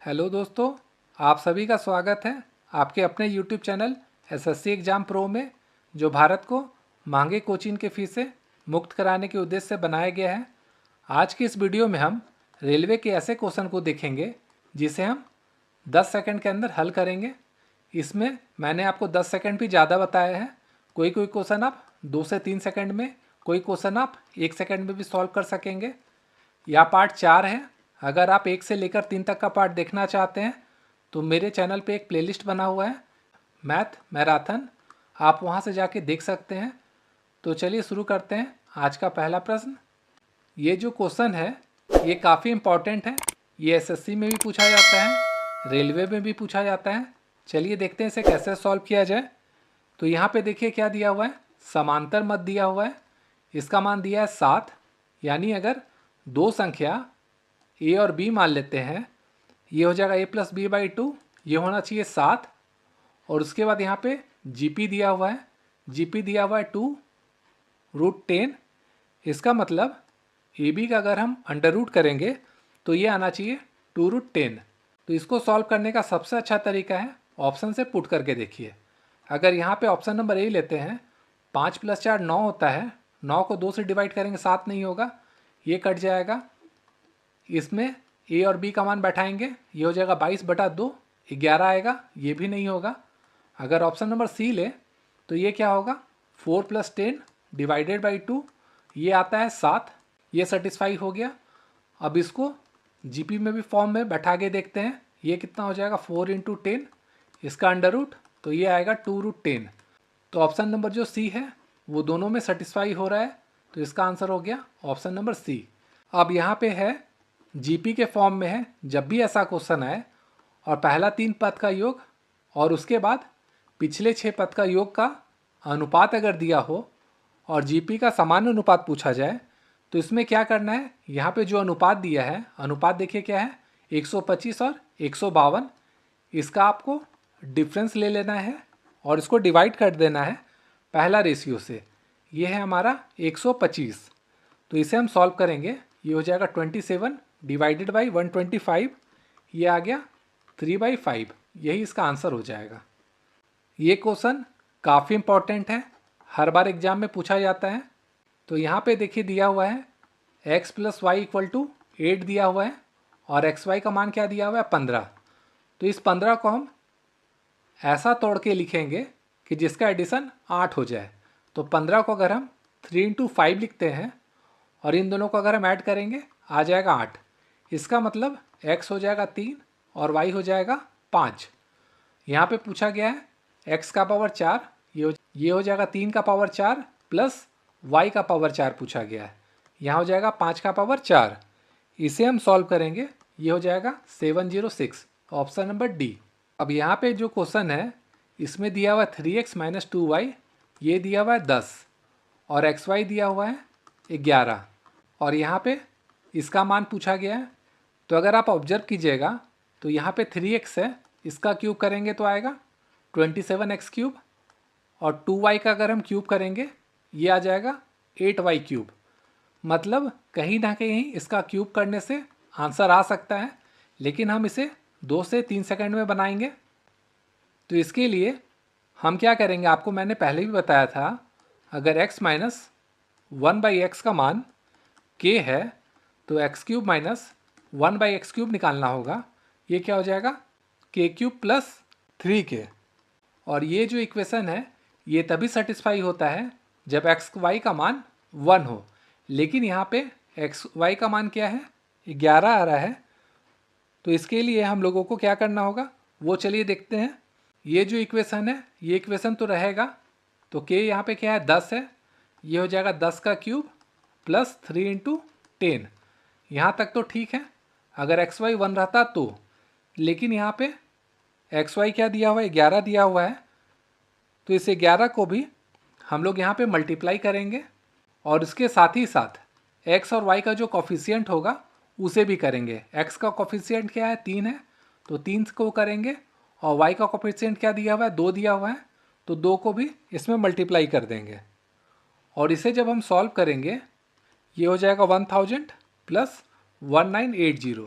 Hello दोस्तों, आप सभी का स्वागत है आपके अपने YouTube channel SSC exam pro में, जो भारत को महंगे कोचिंग के फीस से मुक्त कराने के उद्देश्य से बनाया गया है। आज की इस वीडियो में हम रेलवे के ऐसे क्वेश्चन को देखेंगे जिसे हम 10 सेकंड के अंदर हल करेंगे। इसमें मैंने आपको 10 सेकंड भी ज़्यादा बताया है। कोई कोई क्वेश्चन आप 2 से 3 सेकंड में, कोई क्वेश्चन आप 1 सेकंड में भी सॉल्व कर सकेंगे। यह पार्ट 4 है। अगर आप 1 से लेकर 3 तक का पार्ट देखना चाहते हैं तो मेरे चैनल पे एक प्लेलिस्ट बना हुआ है, मैथ मैराथन, आप वहां से जाके देख सकते हैं। तो चलिए शुरू करते हैं। आज का पहला प्रश्न, ये जो क्वेश्चन है ये काफ़ी इम्पॉर्टेंट है। ये एसएससी में भी पूछा जाता है, रेलवे में भी पूछा जाता है। चलिए देखते हैं इसे कैसे सॉल्व किया जाए। तो यहाँ पे देखिए क्या दिया हुआ है, समांतर मत दिया हुआ है। इसका मान दिया है 7, यानी अगर दो संख्या ए और बी मान लेते हैं, ये हो जाएगा a+b/2, ये होना चाहिए 7। और उसके बाद यहाँ पे जीपी दिया हुआ है, जीपी दिया हुआ है 2√10। इसका मतलब ए बी का अगर हम अंडर रूट करेंगे तो ये आना चाहिए 2√10। तो इसको सॉल्व करने का सबसे अच्छा तरीका है ऑप्शन से पुट करके देखिए। अगर यहाँ पे ऑप्शन नंबर ए लेते हैं, 5 + 4 9 होता है, 9 को 2 से डिवाइड करेंगे 7 नहीं होगा, ये कट जाएगा। इसमें ए और बी का मान बैठाएंगे, ये हो जाएगा 22/2, 11 आएगा, ये भी नहीं होगा। अगर ऑप्शन नंबर सी ले तो ये क्या होगा, 4 + 10 / 2, ये आता है 7, ये सेटिस्फाई हो गया। अब इसको जीपी में भी फॉर्म में बैठा के देखते हैं, ये कितना हो जाएगा 4 × 10, इसका अंडर रूट, तो ये आएगा 2√10। तो ऑप्शन नंबर जो सी है वो दोनों में सेटिस्फाई हो रहा है, तो इसका आंसर हो गया ऑप्शन नंबर सी। अब यहाँ पे है जीपी के फॉर्म में है, जब भी ऐसा क्वेश्चन आए और पहला 3 पद का योग और उसके बाद पिछले 6 पद का योग का अनुपात अगर दिया हो और जीपी का सामान्य अनुपात पूछा जाए, तो इसमें क्या करना है, यहाँ पे जो अनुपात दिया है, अनुपात देखिए क्या है, 125 और 152। इसका आपको डिफरेंस ले लेना है और इसको डिवाइड कर देना है पहला रेशियो से। ये है हमारा 125। तो इसे हम सॉल्व करेंगे, ये हो जाएगा 27 / 125, ये आ गया 3/5। यही इसका आंसर हो जाएगा। ये क्वेश्चन काफ़ी इम्पॉर्टेंट है, हर बार एग्जाम में पूछा जाता है। तो यहाँ पे देखिए दिया हुआ है x + y = 8 दिया हुआ है और xy का मान क्या दिया हुआ है 15। तो इस 15 को हम ऐसा तोड़ के लिखेंगे कि जिसका एडिशन 8 हो जाए। तो 15 को अगर हम 3 × 5 लिखते हैं और इन दोनों को अगर हम ऐड करेंगे आ जाएगा 8। इसका मतलब x हो जाएगा 3 और y हो जाएगा 5। यहाँ पे पूछा गया है x का पावर 4, ये हो जाएगा 3 का पावर 4 प्लस y का पावर 4 पूछा गया है, यहाँ हो जाएगा 5 का पावर 4। इसे हम सॉल्व करेंगे, ये हो जाएगा 706, ऑप्शन नंबर डी। अब यहाँ पे जो क्वेश्चन है इसमें दिया हुआ है 3x - 2y, ये दिया हुआ है 10 और xy दिया हुआ है 11 और यहाँ पे इसका मान पूछा गया है। तो अगर आप ऑब्जर्व कीजिएगा तो यहाँ पे 3x है, इसका क्यूब करेंगे तो आएगा 27x³ और 2y का अगर हम क्यूब करेंगे ये आ जाएगा 8y³। मतलब कहीं ना कहीं इसका क्यूब करने से आंसर आ सकता है, लेकिन हम इसे 2 से 3 सेकंड में बनाएंगे। तो इसके लिए हम क्या करेंगे, आपको मैंने पहले भी बताया था, अगर x - 1/x का मान k है तो x³ - 1/x³ निकालना होगा। ये क्या हो जाएगा k³ + 3k। और ये जो इक्वेशन है ये तभी सेटिस्फाई होता है जब xy का मान 1 हो, लेकिन यहाँ पे xy का मान क्या है 11 आ रहा है। तो इसके लिए हम लोगों को क्या करना होगा वो चलिए देखते हैं। ये जो इक्वेशन है ये इक्वेशन तो रहेगा, तो k यहाँ पे क्या है 10 है, ये हो जाएगा 10 का क्यूब प्लस 3 × 10। यहाँ तक तो ठीक है अगर xy 1 रहता तो, लेकिन यहाँ पे xy क्या दिया हुआ है 11 दिया हुआ है। तो इस 11 को भी हम लोग यहाँ पे मल्टीप्लाई करेंगे और इसके साथ ही साथ x और y का जो कॉफिशिएंट होगा उसे भी करेंगे। x का कॉफिशिएंट क्या है 3 है, तो 3 को करेंगे और y का कॉफिशिएंट क्या दिया हुआ है 2 दिया हुआ है, तो 2 को भी इसमें मल्टीप्लाई कर देंगे। और इसे जब हम सॉल्व करेंगे ये हो जाएगा 1000 + 1980,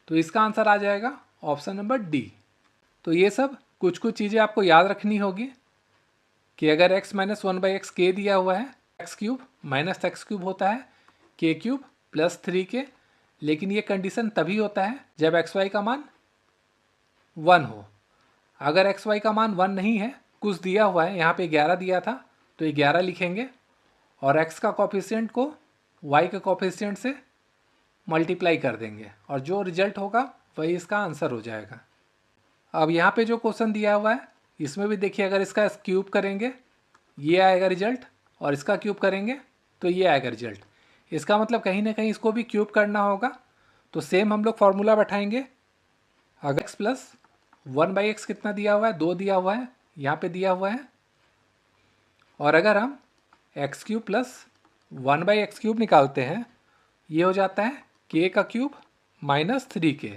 तो इसका आंसर आ जाएगा ऑप्शन नंबर डी। तो ये सब कुछ कुछ चीज़ें आपको याद रखनी होगी कि अगर x minus one by x के दिया हुआ है, x cube minus x cube होता है के क्यूब प्लस 3k, लेकिन ये कंडीशन तभी होता है जब एक्स वाई का मान 1 हो। अगर एक्स वाई का मान 1 नहीं है, कुछ दिया हुआ है, यहाँ पे 11 दिया था तो ये 11 लिखेंगे और x का कॉफिशिएंट को y के कॉफिशिएंट से मल्टीप्लाई कर देंगे और जो रिजल्ट होगा वही इसका आंसर हो जाएगा। अब यहाँ पे जो क्वेश्चन दिया हुआ है इसमें भी देखिए, अगर इसका क्यूब करेंगे ये आएगा रिजल्ट और इसका क्यूब करेंगे तो ये आएगा रिजल्ट। इसका मतलब कहीं ना कहीं इसको भी क्यूब करना होगा। तो सेम हम लोग फार्मूला बैठाएंगे। अगर x प्लस 1/x कितना दिया हुआ है, 2 दिया हुआ है, यहाँ पे दिया हुआ है। और अगर हम x cube plus 1/x cube निकालते हैं, ये हो जाता है k का क्यूब माइनस 3k।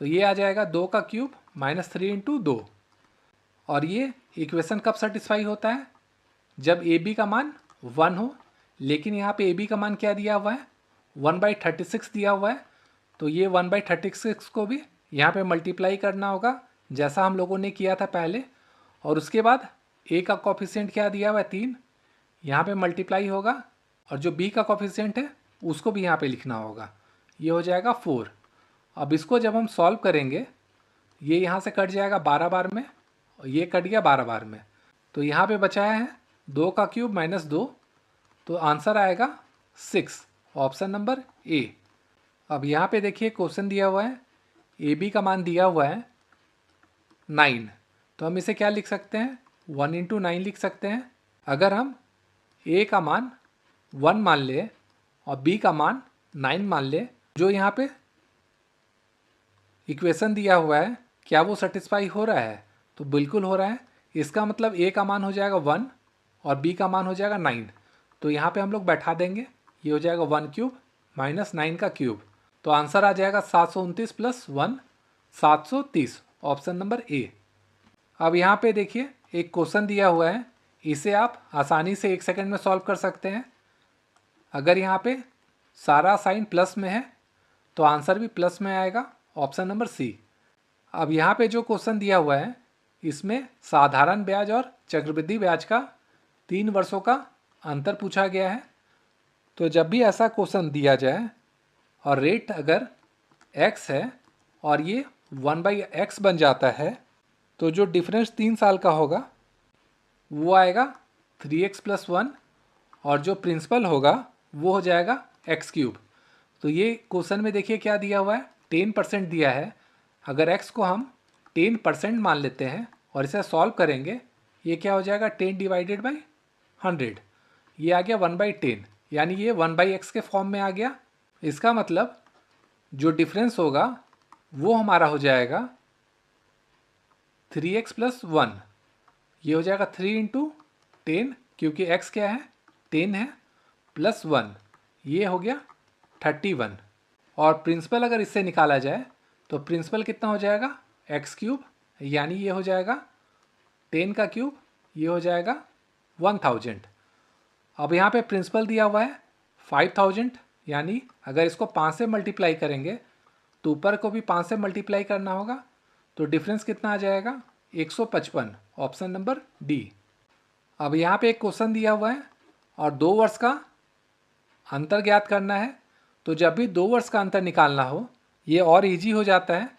तो ये आ जाएगा 2 का क्यूब माइनस 3 इंटू 2। और ये इक्वेशन कब सेटिस्फाई होता है, जब ए बी का मान 1 हो। लेकिन यहाँ पे ए बी का मान क्या दिया हुआ है, 1/36 दिया हुआ है। तो ये 1/36 को भी यहाँ पे मल्टीप्लाई करना होगा जैसा हम लोगों ने किया था पहले। और उसके बाद ए का कॉफिशिएंट क्या दिया हुआ है, 3, यहाँ पे मल्टीप्लाई होगा और जो बी का कॉफिशिएंट है उसको भी यहाँ पे लिखना होगा। ये हो जाएगा 4। अब इसको जब हम सॉल्व करेंगे, ये यहाँ से कट जाएगा 12 बार में और ये कट गया 12 बार में। तो यहाँ पे बचाया है 2 का क्यूब माइनस 2। तो आंसर आएगा 6, ऑप्शन नंबर ए। अब यहाँ पे देखिए क्वेश्चन दिया हुआ है, ए बी का मान दिया हुआ है 9। तो हम इसे क्या लिख सकते हैं, 1 इंटू 9 लिख सकते हैं। अगर हम ए का मान 1 मान ले और बी का मान 9 मान ले, जो यहाँ पे इक्वेशन दिया हुआ है क्या वो सेटिस्फाई हो रहा है, तो बिल्कुल हो रहा है। इसका मतलब ए का मान हो जाएगा 1 और बी का मान हो जाएगा 9। तो यहाँ पे हम लोग बैठा देंगे, ये हो जाएगा 1 क्यूब माइनस 9 का क्यूब। तो आंसर आ जाएगा 729 प्लस 1, 730, ऑप्शन नंबर ए। अब यहाँ पे देखिए एक क्वेश्चन दिया हुआ है, इसे आप आसानी से 1 सेकंड में सॉल्व कर सकते हैं। अगर यहाँ पे सारा साइन प्लस में है तो आंसर भी प्लस में आएगा, ऑप्शन नंबर सी। अब यहाँ पे जो क्वेश्चन दिया हुआ है इसमें साधारण ब्याज और चक्रवृद्धि ब्याज का 3 वर्षों का अंतर पूछा गया है। तो जब भी ऐसा क्वेश्चन दिया जाए और रेट अगर x है और ये 1/x बन जाता है, तो जो डिफरेंस 3 साल का होगा वो आएगा 3x प्लस 1 और जो प्रिंसिपल होगा वो हो जाएगा x क्यूब। तो ये क्वेश्चन में देखिए क्या दिया हुआ है, 10% दिया है। अगर x को हम 10% मान लेते हैं और इसे सॉल्व करेंगे, ये क्या हो जाएगा, 10 डिवाइडेड बाई 100। ये आ गया 1/10, यानी ये 1/x के फॉर्म में आ गया। इसका मतलब जो डिफरेंस होगा वो हमारा हो जाएगा 3x प्लस 1। ये हो जाएगा 3 इंटू 10, क्योंकि x क्या है, 10 है, प्लस 1, ये हो गया 31। और प्रिंसिपल अगर इससे निकाला जाए तो प्रिंसिपल कितना हो जाएगा, x क्यूब, यानी ये हो जाएगा 10 का क्यूब, ये हो जाएगा 1000। अब यहाँ पे प्रिंसिपल दिया हुआ है 5000, यानी अगर इसको 5 से मल्टीप्लाई करेंगे तो ऊपर को भी 5 से मल्टीप्लाई करना होगा। तो डिफरेंस कितना आ जाएगा, 155, ऑप्शन नंबर डी। अब यहाँ पे एक क्वेश्चन दिया हुआ है और 2 वर्ष का अंतर ज्ञात करना है। तो जब भी 2 वर्ष का अंतर निकालना हो, ये और इजी हो जाता है।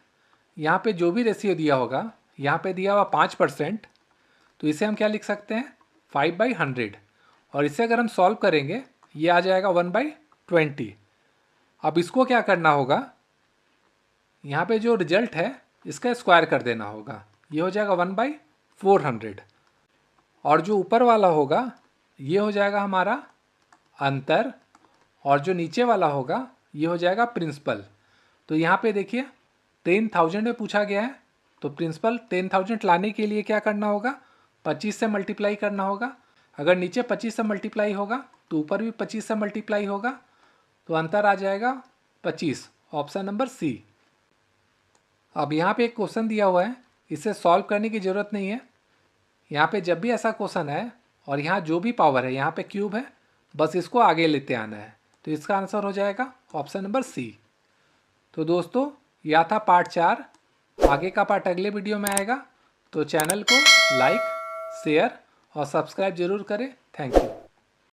यहाँ पे जो भी रेशियो दिया होगा, यहाँ पे दिया हुआ 5%, तो इसे हम क्या लिख सकते हैं, 5/100। और इसे अगर हम सॉल्व करेंगे ये आ जाएगा 1/20। अब इसको क्या करना होगा, यहाँ पे जो रिजल्ट है इसका स्क्वायर कर देना होगा, ये हो जाएगा 1/400। और जो ऊपर वाला होगा ये हो जाएगा हमारा अंतर और जो नीचे वाला होगा ये हो जाएगा प्रिंसिपल। तो यहाँ पे देखिए 10,000 में पूछा गया है, तो प्रिंसिपल 10,000 लाने के लिए क्या करना होगा, 25 से मल्टीप्लाई करना होगा। अगर नीचे 25 से मल्टीप्लाई होगा तो ऊपर भी 25 से मल्टीप्लाई होगा, तो अंतर आ जाएगा 25, ऑप्शन नंबर सी। अब यहाँ पे एक क्वेश्चन दिया हुआ है, इसे सॉल्व करने की ज़रूरत नहीं है। यहाँ पे जब भी ऐसा क्वेश्चन है और यहाँ जो भी पावर है, यहाँ पे क्यूब है, बस इसको आगे लेते आना है। तो इसका आंसर हो जाएगा ऑप्शन नंबर सी। तो दोस्तों यह था पार्ट 4 आगे का पार्ट अगले वीडियो में आएगा, तो चैनल को लाइक, शेयर और सब्सक्राइब जरूर करें। Thank you.